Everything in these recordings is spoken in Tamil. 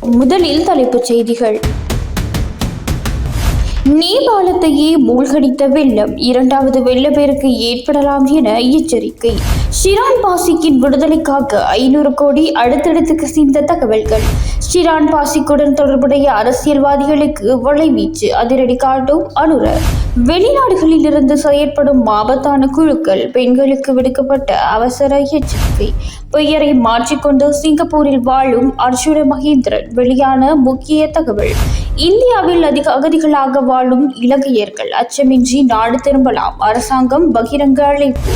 முதலில் தலைப்புச் செய்திகள். நேபாளத்தையே மூழ்கடித்த வெள்ளம் இரண்டாவது வெள்ளப்பெருக்கு ஏற்படலாம் என எச்சரிக்கை. ஷிரான் பாசிக்கின் விடுதலைக்காக 500 கோடி அடுத்தடுத்து கசிந்த தகவல்கள். ஷிரான் பாசிக்குடன் தொடர்புடைய அரசியல்வாதிகளுக்கு வலைவீச்சு, அதிரடி காட்டும் அனுர. வெளிநாடுகளில் இருந்து செயற்படும் ஆபத்தான குழுக்கள், பெண்களுக்கு விடுக்கப்பட்ட அவசர எச்சரிக்கை. பெயரை மாற்றிக்கொண்டு சிங்கப்பூரில் வாழும் அர்ஜுன மகேந்திரன் வெளியான முக்கிய தகவல். இந்தியாவில் அதிக அகதிகளாக வாழும் இலங்கையர்கள் அச்சமின்றி நாடு திரும்பலாம், அரசாங்கம் பகிரங்க அழைப்பு.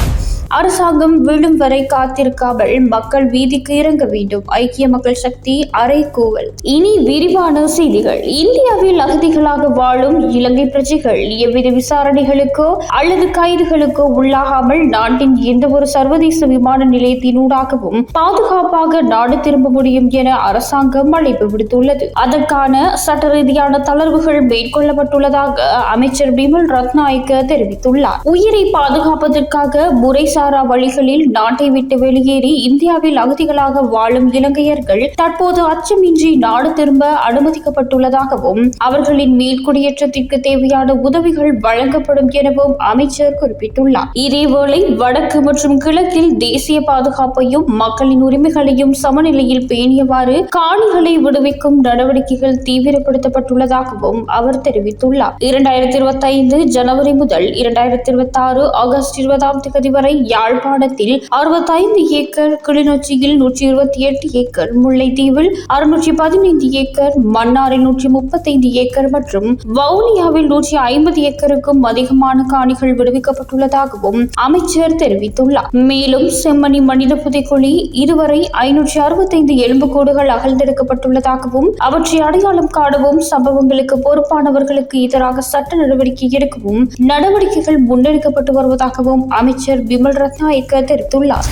அரசாங்கம் விழும் வரை காத்திருக்காமல் மக்கள் வீதிக்கு இறங்க வேண்டும், ஐக்கிய மக்கள் சக்தி அறைகூவல். இனி விரிவான செய்திகள். இந்தியாவில் அகதிகளாக வாழும் இலங்கை பிரஜைகள் எவ்வித விசாரணைகளுக்கோ அல்லது கைதுகளுக்கோ உள்ளாகாமல் நாட்டின் எந்த ஒரு சர்வதேச விமான நிலையத்தினூடாகவும் பாதுகாப்பாக நாடு திரும்ப முடியும் என அரசாங்கம் அழைப்பு விடுத்துள்ளது. அதற்கான சட்ட ரீதியான தளர்வுகள் மேற்கொள்ளப்பட்டுள்ளதாக அமைச்சர் பிமல் ரத்நாயக்க தெரிவித்துள்ளார். உயிரை பாதுகாப்பதற்காக முறைசாரா வழிகளில் நாட்டை விட்டு வெளியேறி இந்தியாவில் அகதிகளாக வாழும் இலங்கையர்கள் தற்போது அச்சமின்றி நாடு திரும்ப அனுமதிக்கப்பட்டுள்ளதாகவும் அவர்களின் மீள்குடியேற்றத்திற்கு தேவையான உதவிகள் வழங்கப்படும் எனவும் அமைச்சர் குறிப்பிட்டுள்ளார். இதேவேளை வடக்கு மற்றும் கிழக்கில் தேசிய பாதுகாப்பையும் மக்களின் உரிமைகளையும் சமநிலையில் பேணியவாறு காணிகளை விடுவிக்கும் நடவடிக்கைகள் தீவிரப்படுத்தப்பட்டுள்ளதாகவும் அவர் தெரிவித்துள்ளார். 2025 ஜனவரி முதல் 2026 ஆகஸ்ட் 20 வரை யாழ்ப்பாணத்தில் 65 ஏக்கர், கிளிநொச்சியில் 128 ஏக்கர், முல்லைத்தீவில் 615 ஏக்கர், மன்னாரில் 135 ஏக்கர் மற்றும் வவுனியாவில் 150 ஏக்கருக்கும் அதிகமான காணிகள் விடுவிக்கப்பட்டுள்ளதாகவும் அமைச்சர் தெரிவித்துள்ளார். மேலும் செம்மணி மனித புதைக்குழி இதுவரை 565 எலும்புக்கூடுகள் அகழ்ந்தெடுக்கப்பட்டுள்ளதாகவும் அவற்றை அடையாளம் காணவும் சம்பவங்களுக்கு பொறுப்பானவர்களுக்கு எதிராக சட்ட நடவடிக்கை எடுக்கவும் நடவடிக்கைகள் முன்னெடுக்கப்பட்டு வருவதாகவும் அமைச்சர் பிமல் ரத்நாயக்க தெரிவித்துள்ளார்.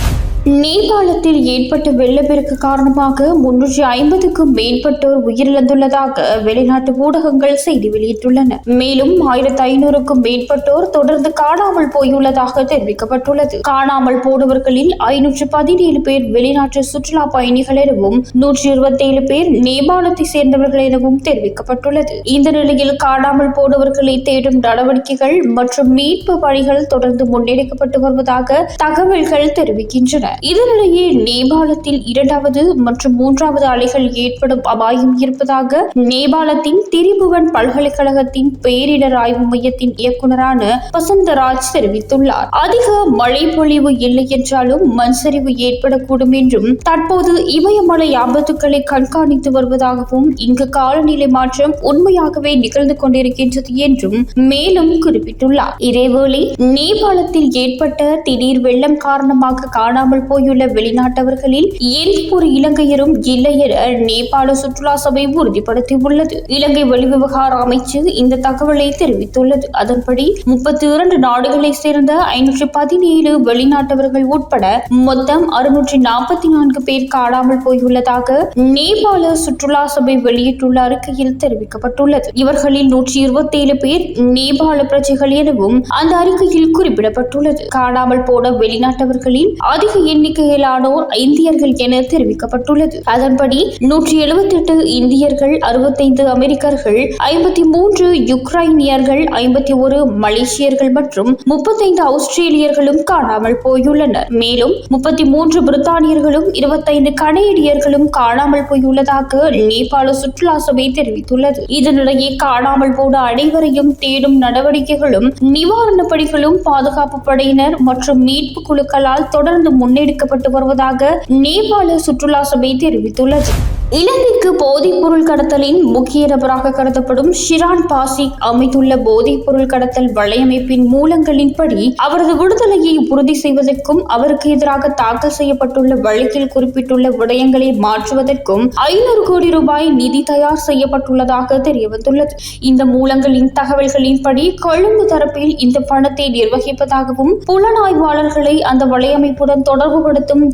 நேபாளத்தில் ஏற்பட்ட வெள்ளப்பெருக்கு காரணமாக 350க்கும் மேற்பட்டோர் உயிரிழந்துள்ளதாக வெளிநாட்டு ஊடகங்கள் செய்தி வெளியிட்டுள்ளன. மேலும் 1500க்கும் மேற்பட்டோர் தொடர்ந்து காணாமல் போயுள்ளதாக தெரிவிக்கப்பட்டுள்ளது. காணாமல் போனவர்களில் 517 பேர் வெளிநாட்டு சுற்றுலா பயணிகள் எனவும் 127 பேர் நேபாளத்தை சேர்ந்தவர்கள் எனவும் தெரிவிக்கப்பட்டுள்ளது. இந்த நிலையில் காணாமல் போனவர்களை தேடும் நடவடிக்கைகள் மற்றும் மீட்பு பணிகள் தொடர்ந்து முன்னெடுக்கப்பட்டு வருவதாக தகவல்கள் தெரிவிக்கின்றன. இதனிடையே நேபாளத்தில் 2வது மற்றும் 3வது அலைகள் ஏற்படும் அபாயம் இருப்பதாக நேபாளத்தின் திரிபுவன் பல்கலைக்கழகத்தின் பேரிடர் ஆய்வு மையத்தின் இயக்குநரான வசந்தராஜ் தெரிவித்துள்ளார். அதிக மழை பொழிவு இல்லை என்றாலும் மண் சரிவு ஏற்படக்கூடும் என்றும் தற்போது இமயமலை ஆபத்துக்களை கண்காணித்து வருவதாகவும் இங்கு காலநிலை மாற்றம் உண்மையாகவே நிகழ்ந்து கொண்டிருக்கின்றது என்றும் மேலும் குறிப்பிட்டுள்ளார். இதேவேளை நேபாளத்தில் ஏற்பட்ட திடீர் வெள்ளம் காரணமாக காணாமல் போயுள்ள வெளிநாட்டவர்களில் எந்த ஒரு இலங்கையரும் இல்லை என நேபாள சுற்றுலா சபை உறுதிப்படுத்தியுள்ளது. இலங்கை வெளிவிவகார அமைச்சு இந்த தகவலை தெரிவித்துள்ளது. அதன்படி 32 நாடுகளை சேர்ந்த 517 வெளிநாட்டவர்கள் உட்பட மொத்தம் 644 பேர் காணாமல் போயுள்ளதாக நேபாள சுற்றுலா சபை வெளியிட்டுள்ள அறிக்கையில் தெரிவிக்கப்பட்டுள்ளது. இவர்களில் 127 பேர் நேபாள பிரஜைகள் எனவும் அந்த அறிக்கையில் குறிப்பிடப்பட்டுள்ளது. காணாமல் போன வெளிநாட்டவர்களில் அதிக எண்ணிக்கையிலானோர் இந்தியர்கள் என தெரிவிக்கப்பட்டுள்ளது. அதன்படி 178 இந்தியர்கள், 65 அமெரிக்கர்கள், 53 யுக்ரைனியர்கள், 51 மலேசியர்கள் மற்றும் 35 ஆஸ்திரேலியர்களும் காணாமல் போயுள்ளனர். மேலும் 33 பிரித்தானியர்களும் 25 கனேடியர்களும் காணாமல் போயுள்ளதாக நேபாள சுற்றுலா சபை தெரிவித்துள்ளது. இதனிடையே காணாமல் போன அனைவரையும் தேடும் நடவடிக்கைகளும் நிவாரண பணிகளும் பாதுகாப்பு படையினர் மற்றும் மீட்பு குழுக்களால் தொடர்ந்து முன்னெடுக்கப்பட்டு வருவதாக நேபாள சுற்றுலா சபை தெரிவித்துள்ளது. இலங்கைக்கு போதைப் பொருள் கடத்தலின் முக்கிய நபராக கருதப்படும் ஷிரான் பாசிக் அமைத்துள்ள போதைப் பொருள் கடத்தல் வலையமைப்பின் மூலங்களின்படி அவரது விடுதலையை உறுதி செய்வதற்கும் அவருக்கு எதிராக தாக்கல் செய்யப்பட்டுள்ள வழக்கில் குறிப்பிட்டுள்ள விடயங்களை மாற்றுவதற்கும் 500 கோடி ரூபாய் நிதி தயார் செய்யப்பட்டுள்ளதாக தெரியவந்துள்ளது. இந்த மூலங்களின் தகவல்களின்படி கொழும்பு தரப்பில் இந்த பணத்தை நிர்வகிப்பதாகவும் புலனாய்வாளர்களை அந்த வலையமைப்புடன் தொடர்புபடுத்தும்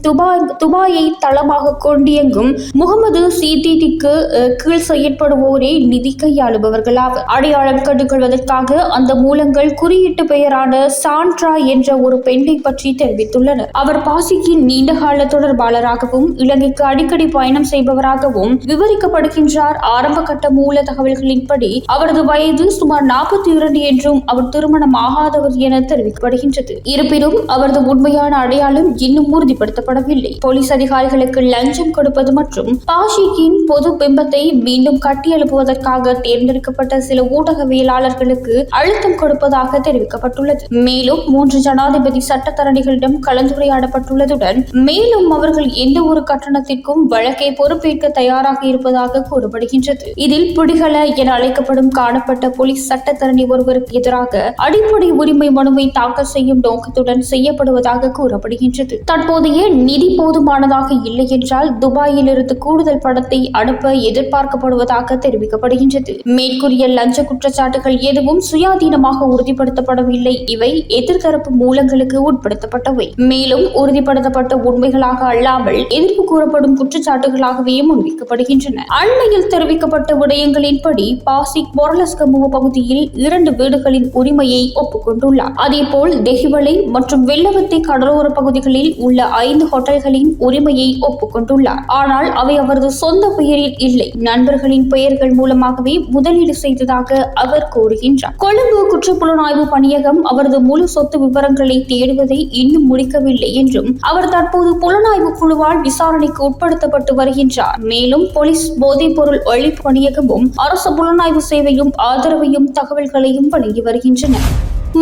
துபாயை தளமாக கொண்டியங்கும் முகமது CTTக்கு கீழ் செயற்படுவோரே நிதி கையாளுபவர்களாவர். அடையாளம் கண்டுகொள்வதற்காக அந்த மூலங்கள் குறியீட்டு பெயரான சாண்ட்ரா என்ற ஒரு பெண்ணை பற்றி தெரிவித்துள்ளனர். அவர் பாசிக்கின் நீண்டகால தொடர்பாளராகவும் இலங்கைக்கு அடிக்கடி பயணம் செய்பவராகவும் விவரிக்கப்படுகின்றார். ஆரம்ப கட்ட மூல தகவல்களின்படி அவரது வயது சுமார் 42 என்றும் அவர் திருமணம் ஆகாதவர் என தெரிவிக்கப்படுகின்றது. இருப்பினும் அவரது உண்மையான அடையாளம் இன்னும் உறுதிப்படுத்தப்படவில்லை. போலீஸ் அதிகாரிகளுக்கு லஞ்சம் கொடுப்பது மற்றும் பாஷிக்கின் பொது பிம்பத்தை மீண்டும் கட்டியெழுப்புவதற்காக தேர்ந்தெடுக்கப்பட்ட சில ஊடகவியலாளர்களுக்கு அழுத்தம் கொடுப்பதாக தெரிவிக்கப்பட்டுள்ளது. மேலும் 3 ஜனாதிபதி சட்டத்தரணிகளிடம் கலந்துரையாடப்பட்டுள்ளதுடன் மேலும் அவர்கள் எந்த ஒரு கட்டணத்திற்கும் வழக்கை பொறுப்பேற்க தயாராக இருப்பதாக கூறப்படுகின்றது. இதில் புடிகள என அழைக்கப்படும் காணப்பட்ட போலீஸ் சட்டத்தரணி ஒருவருக்கு எதிராக அடிப்படை உரிமை மனுவை தாக்கல் செய்யும் நோக்கத்துடன் செய்யப்படுவதாக கூறப்படுகின்றது. தற்போதைய நிதி போதுமானதாக இல்லை என்றால் துபாயில் இருந்து கூடுதல் பணத்தை அனுப்ப எதிர்பார்க்கப்படுவதாக தெரிவிக்கப்படுகின்றது. மேற்கூறிய லஞ்ச குற்றச்சாட்டுகள் எதுவும் சுயாதீனமாக உறுதிப்படுத்தப்படவில்லை. இவை எதிர்த்தரப்பு மூலங்களுக்கு உட்படுத்தப்பட்டவை. மேலும் உறுதிப்படுத்தப்பட்ட உண்மைகளாக அல்லாமல் எதிர்ப்பு கூறப்படும் குற்றச்சாட்டுகளாகவே முன்வைக்கப்படுகின்றன. அண்மையில் தெரிவிக்கப்பட்ட விடயங்களின்படி பாசிக் பொரலஸ்கமுவ பகுதியில் 2 வீடுகளின் உரிமையை ஒப்புக்கொண்டுள்ளார். அதேபோல் தெஹிவளை மற்றும் வெள்ளவத்தை கடலோர பகுதிகளில் உள்ள 5 ஹோட்டல்களின் உரிமையை ஒப்புக்கொண்டுள்ளார். ஆனால் அவை அவரது சொந்த பெயரில் இல்லை, நண்பர்களின் பெயர்கள் மூலமாகவே முதலீடு செய்ததாக அவர் கூறுகின்றார். கொழும்பு குற்றப்புலனாய்வு பணியகம் அவரது முழு சொத்து விவரங்களை தேடுவதை இன்னும் முடிக்கவில்லை என்றும் அவர் தற்போது புலனாய்வு குழுவால் விசாரணைக்கு உட்படுத்தப்பட்டு வருகின்றார். மேலும் போலீஸ் போதைப்பொருள் ஒழிப்பு பணியகமும் அரசு புலனாய்வு சேவையும் ஆதரவையும் தகவல்களையும் வழங்கி வருகின்றன.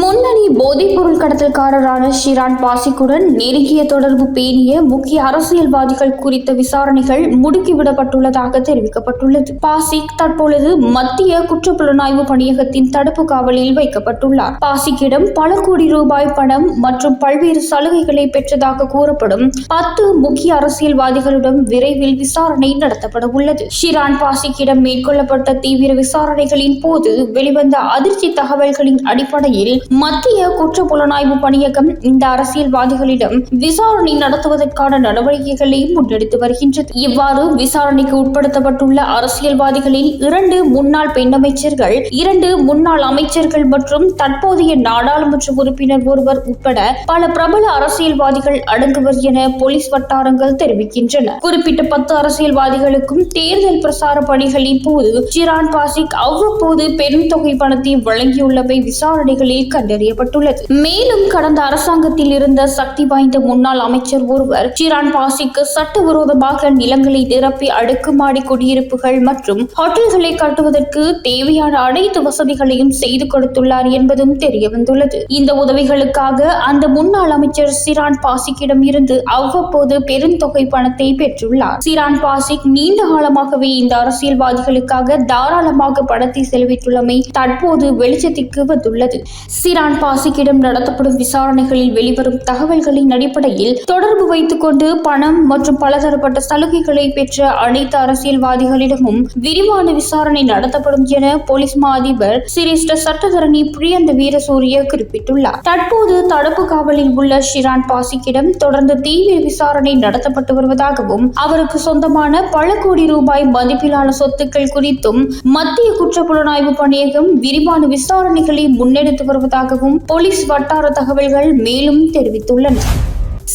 முன்னணி போதைப்பொருள் கடத்தல்காரரான ஷிரான் பாசிக்குடன் நெருங்கிய தொடர்பு பேணிய முக்கிய அரசியல்வாதிகள் குறித்த விசாரணைகள் முடுக்கிவிடப்பட்டுள்ளதாக தெரிவிக்கப்பட்டுள்ளது. பாசிக் தற்பொழுது மத்திய குற்றப்புலனாய்வு பணியகத்தின் தடுப்பு காவலில் வைக்கப்பட்டுள்ளார். பாசிக்கிடம் பல கோடி ரூபாய் பணம் மற்றும் பல்வேறு சலுகைகளை பெற்றதாக கூறப்படும் 10 முக்கிய அரசியல்வாதிகளிடம் விரைவில் விசாரணை நடத்தப்பட உள்ளது. ஷிரான் பாசிக்கிடம் மேற்கொள்ளப்பட்ட தீவிர விசாரணைகளின் போது வெளிவந்த அதிர்ச்சி தகவல்களின் அடிப்படையில் மத்திய குற்றப்புலனாய்வு பணியகம் இந்த அரசியல்வாதிகளிடம் விசாரணை நடத்துவதற்கான நடவடிக்கைகளை முன்னெடுத்து வருகின்றது. இவ்வாறு விசாரணைக்கு உட்படுத்தப்பட்டுள்ள அரசியல்வாதிகளில் 2 முன்னாள் பெண் அமைச்சர்கள், 2 முன்னாள் அமைச்சர்கள் மற்றும் தற்போதைய நாடாளுமன்ற உறுப்பினர் ஒருவர் உட்பட பல பிரபல அரசியல்வாதிகள் அடங்குவர் என போலீஸ் வட்டாரங்கள் தெரிவிக்கின்றன. குறிப்பிட்ட 10 அரசியல்வாதிகளுக்கும் தேர்தல் பிரசார பணிகளின் போது ஷிரான் பாசிக் அவ்வப்போது பெரும் தொகை பணத்தை வழங்கியுள்ளவை விசாரணைகளில் கண்டறியப்பட்டுள்ளது. மேலும் கடந்த அரசாங்கத்தில் இருந்த சக்தி வாய்ந்த முன்னாள் அமைச்சர் ஒருவர் ஷிரான் பாசிக்கு சட்டவிரோதமாக நிலங்களை நிரப்பி அடுக்குமாடி குடியிருப்புகள் மற்றும் ஹோட்டல்களை கட்டுவதற்கு தேவையான அனைத்து வசதிகளையும் செய்து கொடுத்துள்ளார் என்பதும் தெரியவந்துள்ளது. இந்த உதவிகளுக்காக அந்த முன்னாள் அமைச்சர் ஷிரான் பாசிக்கிடம் இருந்து அவ்வப்போது பெருந்தொகை பணத்தை பெற்றுள்ளார். ஷிரான் பாசிக் நீண்ட காலமாகவே இந்த அரசியல்வாதிகளுக்காக தாராளமாக பணத்தை செலவிட்டுள்ளமை தற்போது வெளிச்சத்திற்கு வந்துள்ளது. ஷிரான் பாசிக்கிடம் நடத்தப்படும் விசாரணைகளில் வெளிவரும் தகவல்களின் அடிப்படையில் தொடர்பு வைத்துக் கொண்டு பணம் மற்றும் பலதரப்பட்ட சலுகைகளை பெற்ற அனைத்து அரசியல்வாதிகளிடமும் விரிவான விசாரணை நடத்தப்படும் என போலீஸ் மா அதிபர் சிரேஷ்ட சட்டத்தரணி பிரியந்த வீரசூரிய குறிப்பிட்டுள்ளார். தற்போது தடுப்பு காவலில் உள்ள ஷிரான் பாசிக்கிடம் தொடர்ந்து தீவிர விசாரணை நடத்தப்பட்டு வருவதாகவும் அவருக்கு சொந்தமான பல கோடி ரூபாய் மதிப்பிலான சொத்துக்கள் குறித்தும் மத்திய குற்றப்புலனாய்வு பணியகம் விரிவான விசாரணைகளை முன்னெடுத்து வருவதாகவும் போலீஸ் வட்டார தகவல்கள் மேலும் தெரிவித்துள்ளன.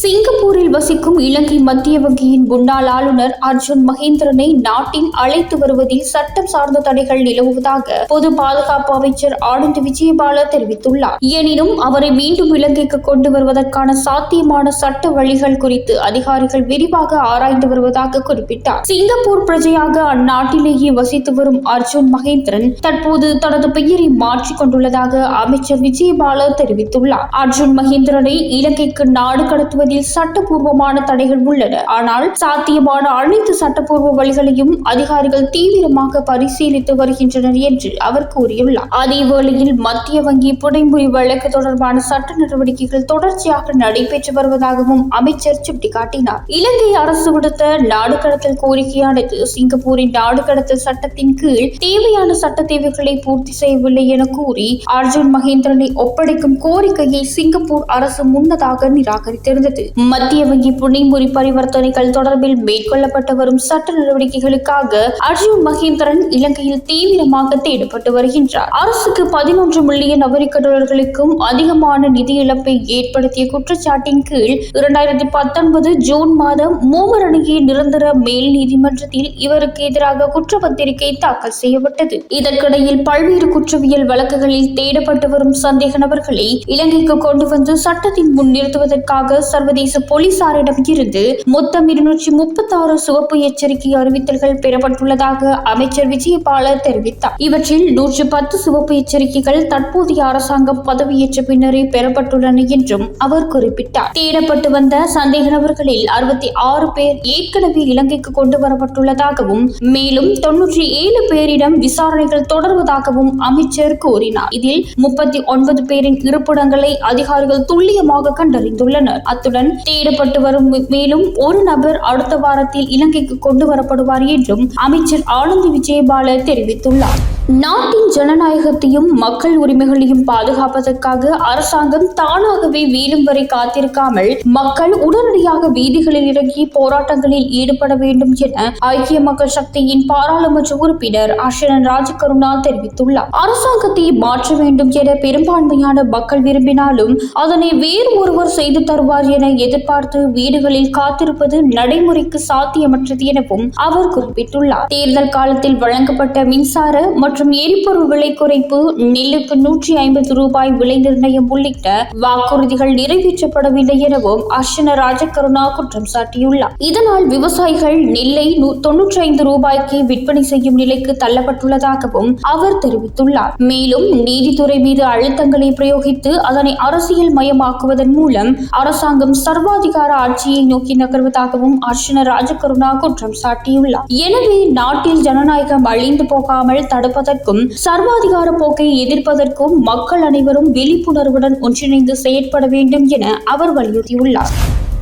சிங்கப்பூரில் வசிக்கும் இலங்கை மத்திய வங்கியின் முன்னாள் ஆளுநர் அர்ஜுன் மகேந்திரனை நாட்டில் அழைத்து வருவதில் சட்டம் சார்ந்த தடைகள் நிலவுவதாக பொது பாதுகாப்பு அமைச்சர் ஆனந்த் விஜயபால தெரிவித்துள்ளார். எனினும் அவரை மீண்டும் இலங்கைக்கு கொண்டு வருவதற்கான சாத்தியமான சட்ட வழிகள் குறித்து அதிகாரிகள் விரிவாக ஆராய்ந்து வருவதாக குறிப்பிட்டார். சிங்கப்பூர் பிரஜையாக அந்நாட்டிலேயே வசித்து வரும் அர்ஜுன் மகேந்திரன் தற்போது தனது பெயரை மாற்றிக் கொண்டுள்ளதாக அமைச்சர் விஜயபால தெரிவித்துள்ளார். அர்ஜுன் மகேந்திரனை இலங்கைக்கு நாடு கடத்துவதில் சட்டப்பூர்வமான தடைகள் உள்ளன. ஆனால் சாத்தியமான அனைத்து சட்டப்பூர்வ வழிகளையும் அதிகாரிகள் தீவிரமாக பரிசீலித்து வருகின்றனர் என்று அவர் கூறியுள்ளார். அதேவேளையில் மத்திய வங்கி புடைமுறி வழக்கு தொடர்பான சட்ட நடவடிக்கைகள் தொடர்ச்சியாக நடைபெற்று வருவதாகவும் அமைச்சர் சுட்டிக்காட்டினார். இலங்கை அரசு விடுத்த நாடு கடத்தல் கோரிக்கையானது சிங்கப்பூரின் நாடு கடத்தல் சட்டத்தின் கீழ் தேவையான சட்ட தேவைகளை பூர்த்தி செய்யவில்லை என கூறி அர்ஜுன் மகேந்திரனை ஒப்படைக்கும் கோரிக்கையை சிங்கப்பூர் அரசு முன்னதாக நிராகரித்திருந்தது. அறிவித்துள்ளது. மத்திய வங்கி புனைமுறி பரிவர்த்தனைகள் தொடர்பில் மேற்கொள்ளப்பட்டு வரும் சட்ட நடவடிக்கைகளுக்காக அர்ஜுன் மகேந்திரன் இலங்கையில் தீவிரமாக தேடப்பட்டு வருகின்றார். அரசுக்கு 11 மில்லியன் அமெரிக்க டாலர்களுக்கும் அதிகமான நிதி இழப்பை ஏற்படுத்திய குற்றச்சாட்டின் கீழ் 2019 ஜூன் மாதம் மூவர் அடங்கிய நிரந்தர மேல் நீதிமன்றத்தில் இவருக்கு எதிராக குற்றப்பத்திரிகை தாக்கல் செய்யப்பட்டது. இதற்கிடையில் பல்வேறு குற்றவியல் வழக்குகளில் தேடப்பட்டு வரும் சந்தேக நபர்களை இலங்கைக்கு கொண்டு வந்து சட்டத்தின் முன் நிறுத்துவதற்காக சர்வதேச போலீசாரிடம் இருந்து மொத்தம் 236 சிவப்பு எச்சரிக்கை அறிவித்தல்கள் பெறப்பட்டுள்ளதாக அமைச்சர் விஜயபால தெரிவித்தார். இவற்றில் 110 சிவப்பு எச்சரிக்கைகள் தற்போதைய அரசாங்கம் பதவியேற்ற பின்னரே பெறப்பட்டுள்ளன என்றும் அவர் குறிப்பிட்டார். தேடப்பட்டு வந்த சந்தேக நபர்களில் 66 பேர் ஏற்கனவே இலங்கைக்கு கொண்டு வரப்பட்டுள்ளதாகவும் மேலும் 97 பேரிடம் விசாரணைகள் தொடர்வதாகவும் அமைச்சர் கூறினார். இதில் 39 பேரின் இருப்பிடங்களை அதிகாரிகள் துல்லியமாக கண்டறிந்துள்ளனர். அத்துடன் தேடப்பட்டு வரும் மேலும் ஒரு நபர் அடுத்த வாரத்தில் இலங்கைக்கு கொண்டு வரப்படுவார் என்றும் அமைச்சர் ஆனந்தி விஜயபால தெரிவித்துள்ளார். நாட்டின் ஜனநாயகத்தையும் மக்கள் உரிமைகளையும் பாதுகாப்பதற்காக அரசாங்கம் தானாகவே வீழும் வரை காத்திருக்காமல் மக்கள் உடனடியாக வீதிகளில் இறங்கி போராட்டங்களில் ஈடுபட வேண்டும் என ஐக்கிய மக்கள் சக்தியின் பாராளுமன்ற உறுப்பினர் அர்ஷன ராஜகருணா தெரிவித்துள்ளார். அரசாங்கத்தை மாற்ற வேண்டும் என பெரும்பான்மையான மக்கள் விரும்பினாலும் அதனை வேறு ஒருவர் செய்து தருவார் என எதிர்பார்த்து வீடுகளில் காத்திருப்பது நடைமுறைக்கு சாத்தியமற்றது எனவும் அவர் குறிப்பிட்டுள்ளார். தேர்தல் காலத்தில் வழங்கப்பட்ட மின்சார மற்றும் எரிபொருள் விலை குறைப்பு, நெல்லுக்கு 150 ரூபாய் விலை நிர்ணயம் உள்ளிட்ட வாக்குறுதிகள் நிறைவேற்றப்படவில்லை எனவும் அர்ஷன ராஜகருணா குற்றம் சாட்டியுள்ளார். இதனால் விவசாயிகள் நெல்லை 95 ரூபாய்க்கு விற்பனை செய்யும் நிலைக்கு தள்ளப்பட்டுள்ளதாகவும் அவர் தெரிவித்துள்ளார். மேலும் நீதித்துறை மீது அழுத்தங்களை பிரயோகித்து அதனை அரசியல் மயமாக்குவதன் மூலம் அரசாங்கம் சர்வாதிகார ஆட்சியை நோக்கி நகர்வதாகவும் அர்ஷன ராஜகருணா குற்றம் சாட்டியுள்ளார். எனவே நாட்டில் ஜனநாயகம் அழிந்து போகாமல் தடுப்பதற்கும் சர்வாதிகார போக்கை எதிர்ப்பதற்கும் மக்கள் அனைவரும் விழிப்புணர்வுடன் ஒன்றிணைந்து செயற்பட வேண்டும் என அவர் வலியுறுத்தியுள்ளார்.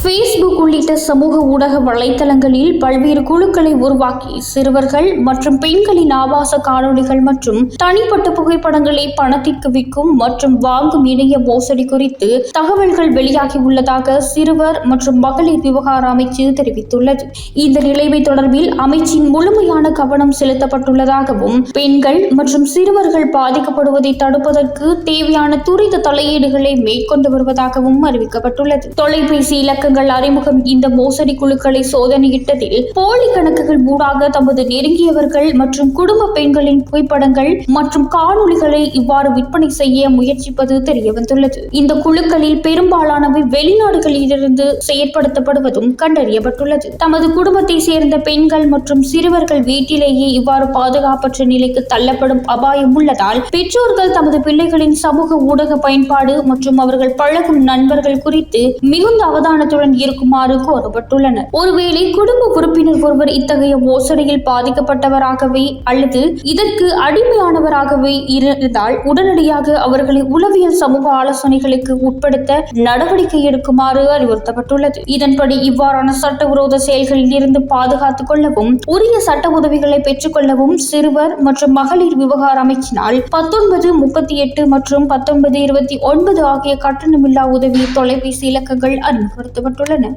Facebook உள்ளிட்ட சமூக ஊடக வலைத்தளங்களில் பல்வேறு குழுக்களை உருவாக்கி சிறுவர்கள் மற்றும் பெண்களின் ஆபாச காணொளிகள் மற்றும் தனிப்பட்ட புகைப்படங்களை பணத்திற்கு விற்கும் மற்றும் வாங்கும் இணைய மோசடி குறித்து தகவல்கள் வெளியாகி உள்ளதாக சிறுவர் மற்றும் மகளிர் விவகார அமைச்சு தெரிவித்துள்ளது. இந்த நிலைமை தொடர்பில் அமைச்சின் முழுமையான கவனம் செலுத்தப்பட்டுள்ளதாகவும் பெண்கள் மற்றும் சிறுவர்கள் பாதிக்கப்படுவதை தடுப்பதற்கு தேவையான துரித தலையீடுகளை மேற்கொண்டு வருவதாகவும் அறிவிக்கப்பட்டுள்ளது. தொலைபேசி இலக்க அறிமுகம் இந்த மோசடி குழுக்களை சோதனையிட்டதில் போலி கணக்குகள் ஊடாக தமது நெருங்கியவர்கள் மற்றும் குடும்ப பெண்களின் புகைப்படங்கள் மற்றும் காணொளிகளை இவ்வாறு விற்பனை செய்ய முயற்சிப்பது தெரியவந்துள்ளது. இந்த குழுக்களில் பெரும்பாலானவை வெளிநாடுகளிலிருந்து செயற்படுத்தப்படுவதும் கண்டறியப்பட்டுள்ளது. தமது குடும்பத்தை சேர்ந்த பெண்கள் மற்றும் சிறுவர்கள் வீட்டிலேயே இவ்வாறு பாதுகாப்பற்ற நிலைக்கு தள்ளப்படும் அபாயம் உள்ளதால் பெற்றோர்கள் தமது பிள்ளைகளின் சமூக ஊடக பயன்பாடு மற்றும் அவர்கள் பழகும் நண்பர்கள் குறித்து மிகுந்த அவதானத்துடன் இருக்குமாறு கோரப்பட்டுள்ளனர். ஒருவேளை குடும்ப உறுப்பினர் ஒருவர் இத்தகைய மோசடியில் பாதிக்கப்பட்டவராகவே அல்லது இதற்கு அடிமையானவராகவே இருந்தால் உடனடியாக அவர்களை உளவியல் சமூக ஆலோசனைகளுக்கு உட்படுத்த நடவடிக்கை எடுக்குமாறு அறிவுறுத்தப்பட்டுள்ளது. இதன்படி இவ்வாறான சட்டவிரோத செயல்களில் இருந்து பாதுகாத்துக் கொள்ளவும் உரிய சட்ட உதவிகளை பெற்றுக் கொள்ளவும் சிறுவர் மற்றும் மகளிர் விவகார அமைச்சினால் 1938 மற்றும் 1929 ஆகிய கட்டணமில்லா உதவி தொலைபேசி இலக்கங்கள் அறிமுகப்படுத்தப்பட்டுள்ளன.